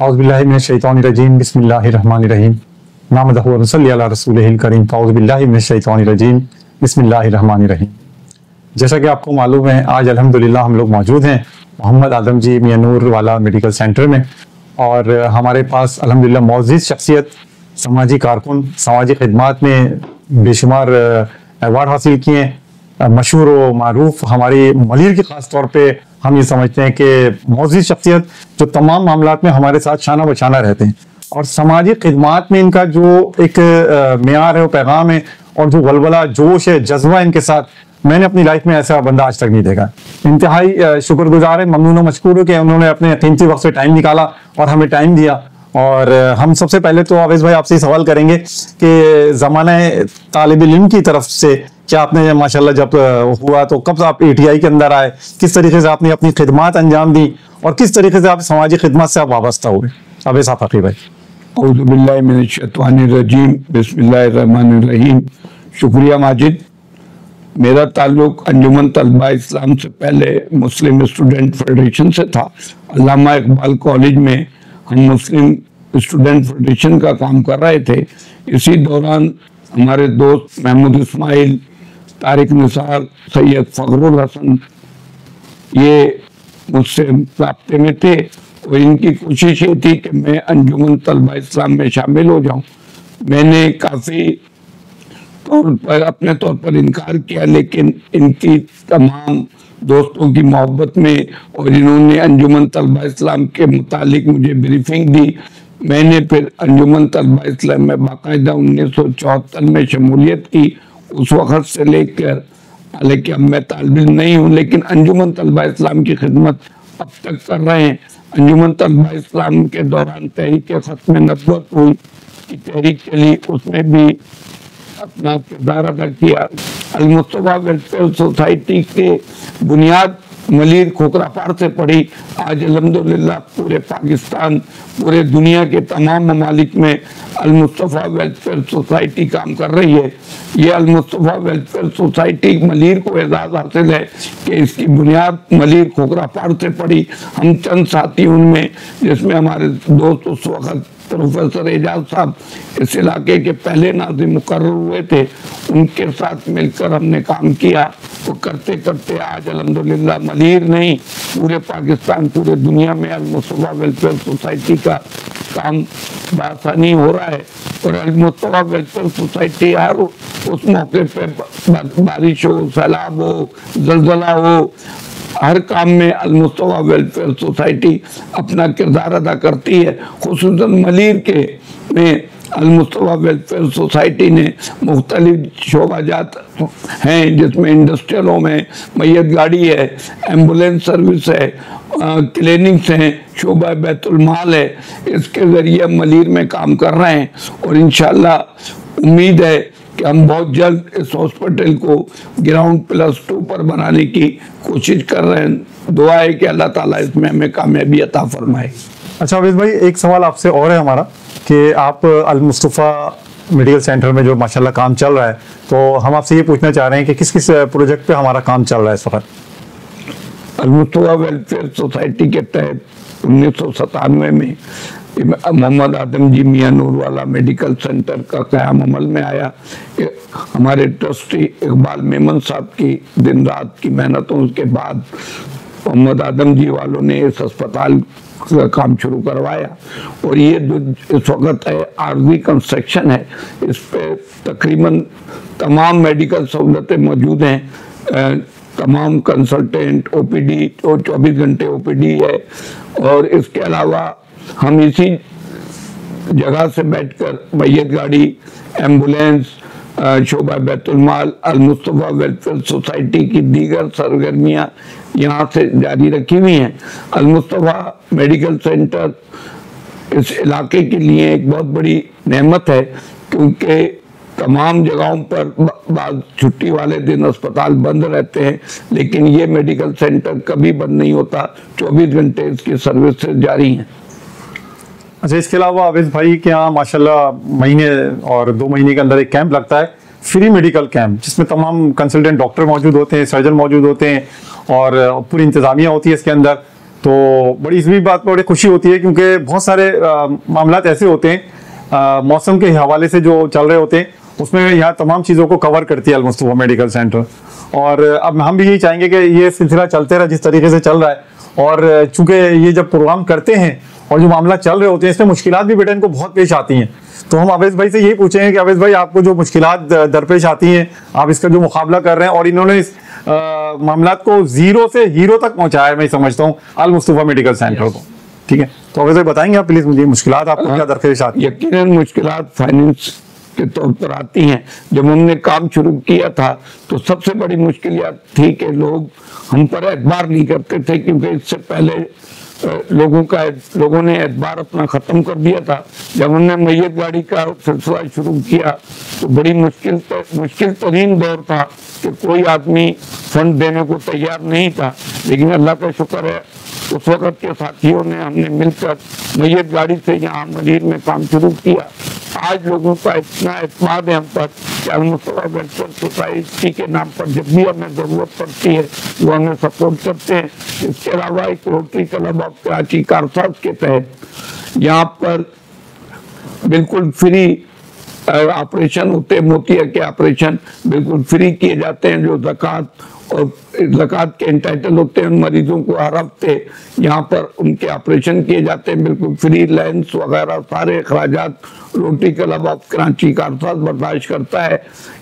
औज़ुबिल्लाहि मिनश्शैतानिर्रजीम बिस्मिल्लाहिर्रहमानिर्रहीम नहमदुहु व नसल्ली अला रसूलिहिल करीम औज़ुबिल्लाहि मिनश्शैतानिर्रजीम बिस्मिल्लाहिर्रहमानिर्रहीम। जैसा कि आपको मालूम है, आज अल्हम्दुलिल्लाह हम लोग मौजूद हैं मोहम्मद आदम जी मियां नूर वाला मेडिकल सेंटर में, और हमारे पास अल्हम्दुलिल्लाह मौजूद शख्सियत, समाजी कारकुन, समाजी खिदमात में बेशुमार अवार्ड हासिल किए, मशहूर व मारूफ हमारी मलीर की ख़ास तौर पे हम ये समझते हैं कि मौजूद शख्सियत जो तमाम मामलात में हमारे साथ शाना बशाना रहते हैं, और समाजी खिदमात में इनका जो एक मेयार है, वो पैगाम है, और जो वलवला जोश है, जज्बा इनके साथ मैंने अपनी लाइफ में ऐसा बंदा आज तक नहीं देखा। इंतहाई शुक्रगुजार है, ममनून व मशकूर हूं कि उन्होंने अपने कीमती वक्त से टाइम निकाला और हमें टाइम दिया। और हम सबसे पहले तो अवैस भाई आपसे सवाल करेंगे कि ज़माना तालिब इल्म की तरफ से क्या आपने माशाल्लाह जब हुआ तो कब आप ATI के अंदर आए, किस तरीके से आपने अपनी खिदमात अंजाम दी और किस तरीके से आप समाजी खिदमत से आप वाबस्ता हुए? अवैस आप फकीर भाई। औज़ुबिल्लाहि मिनश्शैतानिर्रजीम बिस्मिल्लाहिर्रहमानिर्रहीम। शुक्रिया माजिद। मेरा ताल्लुक अंजुमन तलबा इस्लाम से पहले मुस्लिम स्टूडेंट फेडरेशन से था। अल्लामा इकबाल कॉलेज में हम मुस्लिम स्टूडेंट फेडरेशन का काम कर रहे थे। इसी दौरान हमारे दोस्त महमूद इस्माइल, तारिक निसार, सैयद फखरुल हसन ये मुझसे राब्ते में थे, और इनकी कोशिश ये थी कि मैं अंजुमन तलबा इस्लाम में शामिल हो जाऊं। मैंने काफ़ी अपने तौर पर इनकार किया, लेकिन इनकी तमाम दोस्तों की मोहब्बत में और इन्होंने अंजुमन तलबा इस्लाम के मुतालिक मुझे ब्रीफिंग दी। मैंने फिर अंजुमन तलबा इस्लाम में बाकायदा 1974 में शमूलियत की। उस वक़्त से लेकर, हालांकि अब मैं तालिब इल्म नहीं हूँ, लेकिन अंजुमन तलबा इस्लाम की खिदमत अब तक कर रहे हैं। अंजुमन तलबा इस्लाम के दौरान तहरीक ख़त्म नबुव्वत हुई की तहरीक चली, उसमें भी अपना किरदार अदा किया। अल-मुस्तफ़ा वेलफेयर सोसाइटी के बुनियाद मलीर खोखरापार से पड़ी। आज अल्हम्दुलिल्लाह पूरे पाकिस्तान, पूरे दुनिया के तमाम ममालिक में अल-मुस्तफ़ा वेलफेयर सोसाइटी काम कर रही है। ये अल-मुस्तफ़ा वेलफेयर सोसाइटी मलीर को एजाज़ हासिल है कि इसकी बुनियाद मलीर खोखरापार से पड़ी। हम चंद साथी उनमें, जिसमें हमारे दोस्त उस वक़्त प्रोफेसर एजाज साहब इस इलाके के पहले नाज़िम मुकर्रर हुए थे, उनके साथ मिलकर हमने काम किया। तो करते करते आज अल्हम्दुलिल्लाह मलीर नहीं, पूरे पाकिस्तान, पूरे दुनिया में अल-मुस्तफ़ा वेलफेयर सोसाइटी का काम बआसानी हो रहा है। और अल-मुस्तफ़ा वेलफेयर सोसाइटी हर उस मौके पे बारिश हो, सैलाब हो, ज़लज़ला हो, हर काम में अल-मुस्तफ़ा वेलफेयर सोसाइटी अपना किरदार अदा करती है। खुसूसन मलीर के में अल-मुस्तफ़ा वेलफेयर सोसाइटी ने मुख्तलिफ शोबाजात हैं, जिसमें इंडस्ट्रियल होम है, मैयत गाड़ी है, एम्बुलेंस सर्विस है, क्लिनिक्स हैं, शोबा बैतुल माल है। इसके ज़रिए मलीर में काम कर रहे हैं, और इंशाअल्लाह उम्मीद है कि हम बहुत जल्द इस हॉस्पिटल को ग्राउंड +2 पर बनाने की कोशिश कर रहे हैं। दुआ है कि अल्लाह ताला इसमें हमें कामयाबी अता फरमाए। अच्छा अवैस भाई, एक सवाल आपसे और है हमारा कि आप अल-मुस्तफ़ा मेडिकल सेंटर में जो माशाल्लाह काम चल रहा है, तो हम आपसे ये पूछना चाह रहे हैं कि किस किस प्रोजेक्ट पे हमारा काम चल रहा है इस वक्त? अल-मुस्तफ़ा वेलफेयर सोसाइटी के तहत 1997 में मोहम्मद आदम जी मियां नूर वाला मेडिकल सेंटर का क़याम अमल में आया। हमारे ट्रस्टी इकबाल मेमन साहब की दिन रात की मेहनतों के बाद मोहम्मद आदम जी वालों ने इस अस्पताल का काम शुरू करवाया, और ये इस वक्त आर्जी कंस्ट्रक्शन है। इस पे तकरीबन तमाम मेडिकल सहूलतें मौजूद हैं। तमाम कंसल्टेंट, OPD और 24 घंटे OPD है, और इसके अलावा हम इसी जगह से बैठकर मैयत गाड़ी, एम्बुलेंस, शोबा बैतुल माल, अल-मुस्तफ़ा वेलफेयर सोसाइटी की दीगर सरगर्मियाँ यहाँ से जारी रखी हुई हैं। अल-मुस्तफ़ा मेडिकल सेंटर इस इलाके के लिए एक बहुत बड़ी नेमत है, क्योंकि तमाम जगहों पर बाद छुट्टी वाले दिन अस्पताल बंद रहते हैं, लेकिन ये मेडिकल सेंटर कभी बंद नहीं होता। 24 घंटे इसकी सर्विसेज जारी हैं। अच्छा, इसके अलावा अवैस भाई के यहाँ माशाल्लाह महीने और 2 महीने के अंदर एक कैंप लगता है, फ्री मेडिकल कैंप, जिसमें तमाम कंसल्टेंट डॉक्टर मौजूद होते हैं, सर्जन मौजूद होते हैं, और पूरी इंतजामिया होती है इसके अंदर। तो बड़ी इस भी बात पर बड़ी खुशी होती है क्योंकि बहुत सारे मामलात ऐसे होते हैं मौसम के हवाले से जो चल रहे होते हैं, उसमें यहाँ तमाम चीज़ों को कवर करती है अल मुस्तफा मेडिकल सेंटर। और अब हम भी यही चाहेंगे कि ये सिलसिला चलते रहे जिस तरीके से चल रहा है। और चूंकि ये जब प्रोग्राम करते हैं और जो मामला चल रहे होते हैं, इसमें मुश्किलात भी बेटा इनको बहुत पेश आती हैं। तो हम अवैस भाई से यही पूछेंगे कि अवैस भाई, आपको जो मुश्किलात दरपेश आती हैं, आप इसका जो मुकाबला कर रहे हैं, और इन्होंने इस मामलात को जीरो से हीरो तक पहुंचाया, मैं समझता हूँ अल मुस्तफा मेडिकल सेंटर को। ठीक है, तो अवैस भाई बताएंगे आप प्लीज मुझे मुश्किलात आपको क्या दरपेश आती है? यकीनन मुश्किलात फाइनेंस के तौर पर आती हैं। जब हमने काम शुरू किया था तो सबसे बड़ी मुश्किल यह थी कि लोग हम पर एतबार नहीं करते थे, क्योंकि इससे पहले लोगों ने एतबार अपना खत्म कर दिया था। जब हमने मैयत गाड़ी का सिलसिला शुरू किया तो बड़ी मुश्किल तरीन दौर था कि कोई आदमी फंड देने को तैयार नहीं था, लेकिन अल्लाह का शुक्र है उस वक्त के साथियों ने, हमने मिलकर मैयत गाड़ी से यहाँ मलीर में काम शुरू किया। आज लोगों का इतना एतमाद है हम पर कि अल मुस्तफा वेलफेयर सोसाइटी के नाम पर जब भी हमें ज़रूरत पड़ती है वो हमें सपोर्ट करते हैं। इसके अलावा एक rotary club of Karachi Karsaz के तहत यहाँ पर बिल्कुल फ्री ऑपरेशन होते हैं, मोतिया के ऑपरेशन बिल्कुल फ्री किए जाते हैं। जो ज़कात के एंटाइटल होते हैं उन मरीजों को हर हफ्ते यहाँ पर उनके ऑपरेशन किए जाते हैं बिल्कुल फ्री। लेंस वगैरह सारे अखराजात Rotary club of Karachi Karsaz बर्दाश्त करता है।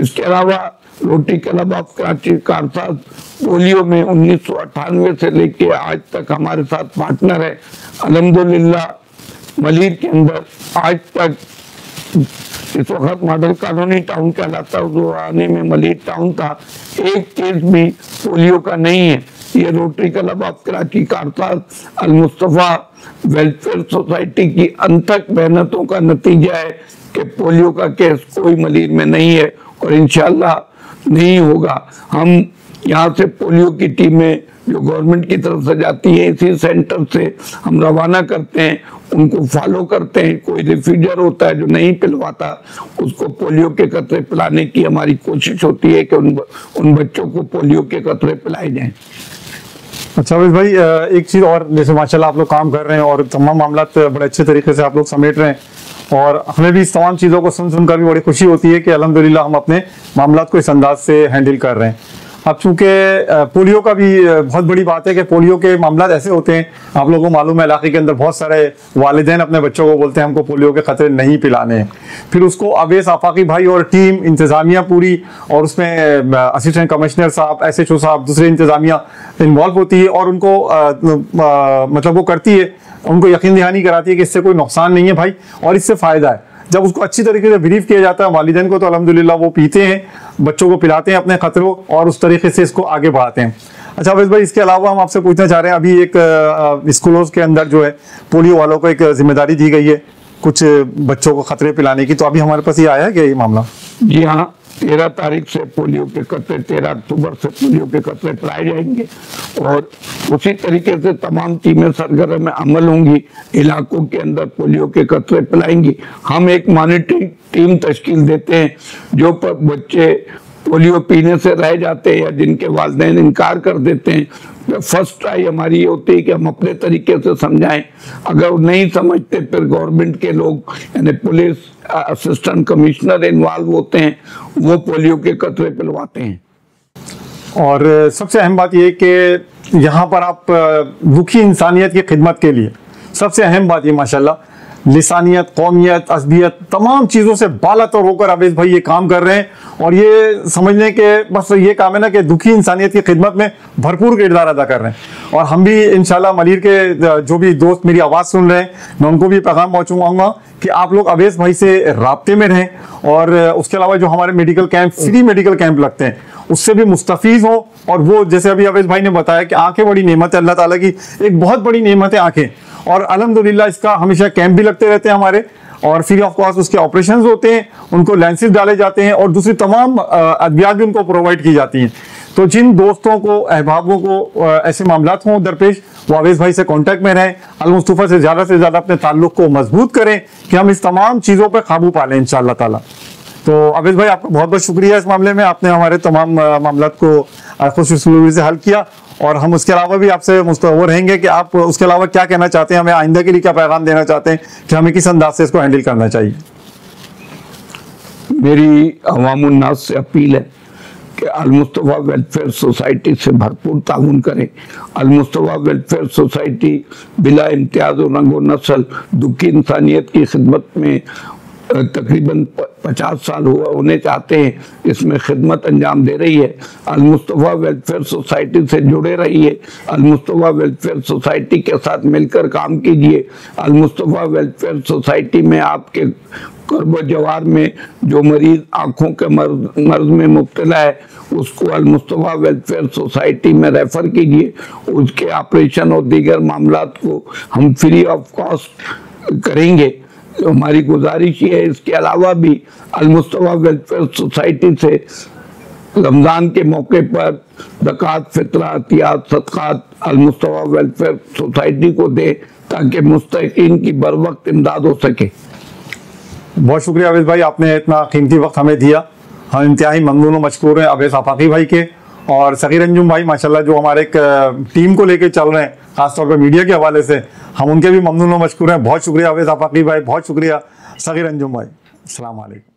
इसके अलावा Rotary club of Karachi Karsaz polio में 1998 से लेके आज तक हमारे साथ पार्टनर है। अल्हम्दुलिल्लाह मलीर के अंदर आज तक, इस वक्त मॉडल कॉलोनी टाउन कहलाता है, जो आने में मलीर टाउन था, एक केस भी पोलियो का नहीं है। ये rotary club of Karachi Karsaz Al Mustafa welfare society की अनथक मेहनतों का नतीजा है कि पोलियो का केस कोई मलीर में नहीं है और इंशाअल्लाह नहीं होगा। हम यहाँ से पोलियो की टीमें जो गवर्नमेंट की तरफ से जाती है, इसी सेंटर से हम रवाना करते हैं, उनको फॉलो करते हैं। कोई रिफ्यूजर होता है जो नहीं पिलवाता, उसको पोलियो के कतरे पिलाने की हमारी कोशिश होती है कि उन बच्चों को पोलियो के कतरे पिलाए जाएं। अच्छा अवैस भाई, एक चीज़ और, जैसे माशाल्लाह आप लोग काम कर रहे हैं और तमाम मामला बड़े अच्छे तरीके से आप लोग समेट रहे हैं, और हमें भी इस तमाम चीज़ों को सुनकर भी बड़ी खुशी होती है कि अल्हम्दुलिल्लाह हम अपने मामला को इस अंदाज से हैंडल कर रहे हैं। अब चूंकि पोलियो का भी बहुत बड़ी बात है कि पोलियो के मामला ऐसे होते हैं, आप लोगों को मालूम है इलाके के अंदर बहुत सारे वालिदैन अपने बच्चों को बोलते हैं हमको पोलियो के खतरे नहीं पिलाने हैं। फिर उसको अवैस आफाकी भाई और टीम इंतज़ामिया पूरी, और उसमें असिस्टेंट कमिश्नर साहब, SHO साहब, दूसरे इंतज़ामिया इन्वॉल्व होती है और उनको मतलब वो करती है, उनको यकीन दहानी कराती है कि इससे कोई नुकसान नहीं है भाई और इससे फ़ायदा है। जब उसको अच्छी तरीके से ब्रीफ किया जाता है वालिदैन को, तो अल्हम्दुलिल्लाह वो पीते हैं, बच्चों को पिलाते हैं अपने खतरों, और उस तरीके से इसको आगे बढ़ाते हैं। अच्छा अवैस भाई, इसके अलावा हम आपसे पूछना चाह रहे हैं, अभी एक स्कूलों के अंदर जो है पोलियो वालों को एक जिम्मेदारी दी गई है कुछ बच्चों को खतरे पिलाने की, तो अभी हमारे पास ये आया है क्या ये मामला? जी हाँ, 13 तारीख से पोलियो के कतरे, 13 अक्टूबर से पोलियो के कतरे पिलाए जाएंगे और उसी तरीके से तमाम टीमें सरगर्म में अमल होंगी, इलाकों के अंदर पोलियो के कतरे पिलाएंगी। हम एक मॉनिटरिंग टीम तश्कील देते हैं, जो बच्चे पोलियो पीने से रह जाते हैं या जिनके वालिदैन इनकार कर देते हैं, फर्स्ट ट्राई हमारी ये होती है कि हम अपने तरीके से समझाएं। अगर नहीं समझते फिर गवर्नमेंट के लोग यानी पुलिस, असिस्टेंट कमिश्नर इन्वॉल्व होते हैं, वो पोलियो के कतरे पिलवाते हैं। और सबसे अहम बात यह कि यहाँ पर आप दुखी इंसानियत की खिदमत के लिए, सबसे अहम बात ये माशाल्लाह लिसानियत, कौमियत, अज़बियत, तमाम चीज़ों से बालातर होकर अवैस भाई ये काम कर रहे हैं। और ये समझने के बस ये काम है ना कि दुखी इंसानियत की खिदमत में भरपूर किरदार अदा कर रहे हैं। और हम भी इंशाल्लाह मलीर के जो भी दोस्त मेरी आवाज़ सुन रहे हैं, मैं उनको भी पैगाम पहुँचाऊँगा कि आप लोग अवैस भाई से राब्ते में रहें, और उसके अलावा जो हमारे medical camp, free medical camp लगते हैं, उससे भी मुस्तफीज़ हो। और वो जैसे अभी अवैस भाई ने बताया कि आंखें बड़ी नेमत है, अल्लाह ताला की एक बहुत बड़ी नेमत है आंखें, और अल्हम्दुलिल्लाह इसका हमेशा कैंप भी लगते रहते हैं हमारे, और फ्री ऑफ कॉस्ट उसके ऑपरेशंस होते हैं, उनको लेंसेज डाले जाते हैं और दूसरी तमाम अद्वियात भी उनको प्रोवाइड की जाती हैं। तो जिन दोस्तों को, अहबाबों को ऐसे मामलात हों दरपेश, वो अवैस भाई से कांटेक्ट में रहें, अल मुस्तफा से ज़्यादा अपने ताल्लुक़ को मजबूत करें कि हम इस तमाम चीज़ों पर काबू पा लें इंशाअल्लाह ताला। तो अवेश भाई आपका बहुत बहुत शुक्रिया इस मामले में, आपने हमारे तमाम मामलात को खुश उसलूबी से हल किया। और हम उसके अलावा भी आपसे मुस्तवर रहेंगे कि आप उसके अलावा क्या कहना चाहते हैं, हमें आइंदा के लिए क्या पैगाम देना चाहते हैं कि हमें किस अंदाज से इसको हैंडल करना चाहिए। मेरी अवामुन्नास से अपील है कि अल-मुस्तफा वेलफेयर सोसाइटी से भरपूर ताउन करें। अल-मुस्तफा वेलफेयर सोसाइटी बिला इम्तियाज और रंग व नस्ल दुखी इंसानियत की खिदमत में तकरीबन 50 साल होने चाहते हैं, इसमें खिदमत अंजाम दे रही है। अल-मुस्तफा वेलफेयर सोसाइटी से जुड़े रहिए, अल-मुस्तफा वेलफेयर सोसाइटी के साथ मिलकर काम कीजिए। अल-मुस्तफा वेलफेयर सोसाइटी में आपके कर्ब जवार में जो मरीज आंखों के मर्ज में मुब्तला है उसको अल-मुस्तफा वेलफेयर सोसाइटी में रेफर कीजिए। उसके ऑपरेशन और दीगर मामलात को हम फ्री ऑफ कॉस्ट करेंगे, तो हमारी गुजारिश ये है। इसके अलावा भी अल-मुस्तफा वेलफेयर सोसाइटी से रमज़ान के मौके पर ज़कात, फितरा, अतियात, सदक़ात अल-मुस्तफा वेलफेयर सोसाइटी को दे ताकि मुस्तहिक़ीन की बर वक्त इमदाद हो सके। बहुत शुक्रिया अवेश भाई, आपने इतना कीमती वक्त हमें दिया। हम इंतहाई ममनून और मशकूर हैं अवेश आफाकी भाई के और सगीर अंजुम भाई माशाल्लाह जो हमारे एक टीम को लेके चल रहे हैं, खासतौर पर मीडिया के हवाले से, हम उनके भी ममनून और मशकूर हैं। बहुत शुक्रिया अवेश आफाकी भाई, बहुत शुक्रिया सगीर अंजुम भाई। अस्सलाम वालेकुम।